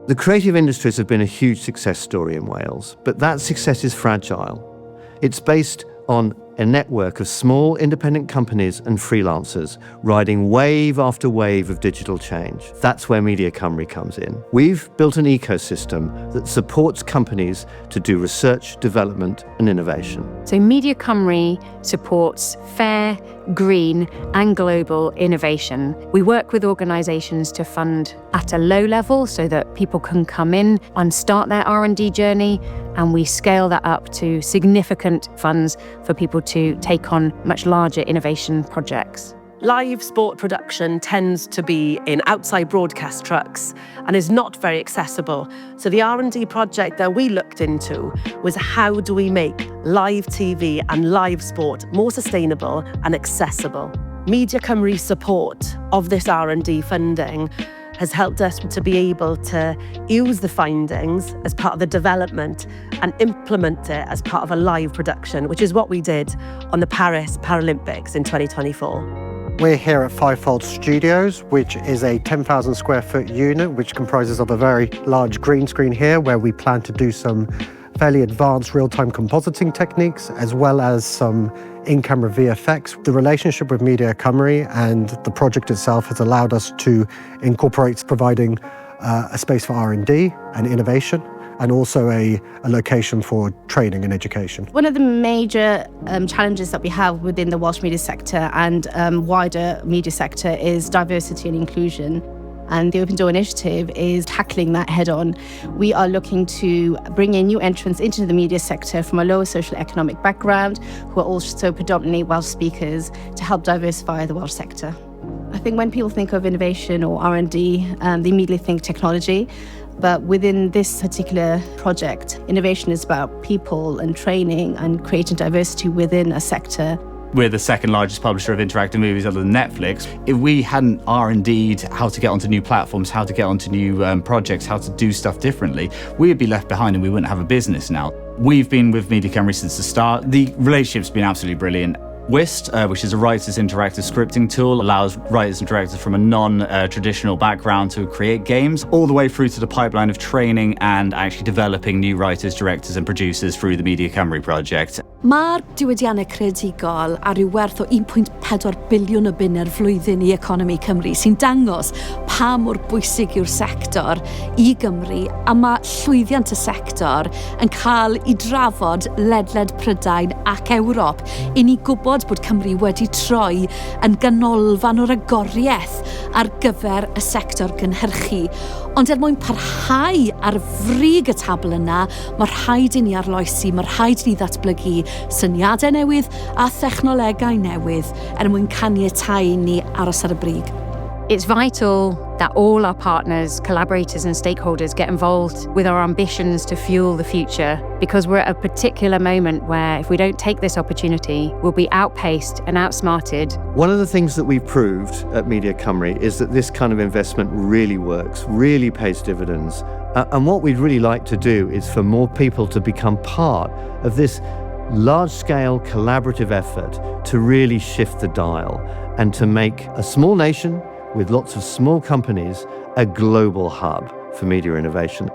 The creative industries have been a huge success story in Wales, but that success is fragile. It's based on a network of small independent companies and freelancers riding wave after wave of digital change. That's where Media Cymru comes in. We've built an ecosystem that supports companies to do research, development and innovation. So Media Cymru supports fair, green and global innovation. We work with organisations to fund at a low level so that people can come in and start their R&D journey, and we scale that up to significant funds for people to take on much larger innovation projects. Live sport production tends to be in outside broadcast trucks and is not very accessible. So the R&D project that we looked into was how do we make live TV and live sport more sustainable and accessible. Media Cymru's support of this R&D funding has helped us to be able to use the findings as part of the development and implement it as part of a live production, which is what we did on the Paris Paralympics in 2024. We're here at Fivefold Studios, which is a 10,000 square foot unit, which comprises of a very large green screen here, where we plan to do some fairly advanced real-time compositing techniques, as well as some in-camera VFX. The relationship with Media Cymru and the project itself has allowed us to incorporate providing a space for R&D and innovation, and also a location for training and education. One of the major challenges that we have within the Welsh media sector and wider media sector is diversity and inclusion. And the Open Door Initiative is tackling that head on. We are looking to bring in new entrants into the media sector from a lower socio-economic background, who are also predominantly Welsh speakers, to help diversify the Welsh sector. I think when people think of innovation or R&D, they immediately think technology. But within this particular project, innovation is about people and training and creating diversity within a sector. We're the second largest publisher of interactive movies other than Netflix. If we hadn't R&D'd how to get onto new platforms, how to get onto new projects, how to do stuff differently, we would be left behind and we wouldn't have a business now. We've been with Media Cymru since the start. The relationship's been absolutely brilliant. Whisper, which is a writer's interactive scripting tool, allows writers and directors from a non-traditional background to create games, all the way through to the pipeline of training and actually developing new writers, directors and producers through the Media Cymru project. Mae'r diwydiannau creadigol a ryw werth o 1.4 biliwn o bunner flwyddyn i economi Cymru sy'n dangos pa mor bwysig yw'r sector i Gymru, a mae llwyddiant y sector yn cael ei drafod ledled Prydain ac Ewrop i ni gwybod bod Cymru wedi troi yn ganolfan o'r agoriaeth ar gyfer y sector gynhyrchu. Ond mwyn parhau ar frig y tabl yna, mae rhaid i ni arloesi, mae rhaid i ni ddatblygu syniadau newydd a thechnolegau newydd mwyn caniatáu ni aros ar y brig. It's vital that all our partners, collaborators and stakeholders get involved with our ambitions to fuel the future, because we're at a particular moment where if we don't take this opportunity, we'll be outpaced and outsmarted. One of the things that we've proved at Media Cymru is that this kind of investment really works, really pays dividends. And what we'd really like to do is for more people to become part of this large-scale collaborative effort to really shift the dial and to make a small nation with lots of small companies a global hub for media innovation.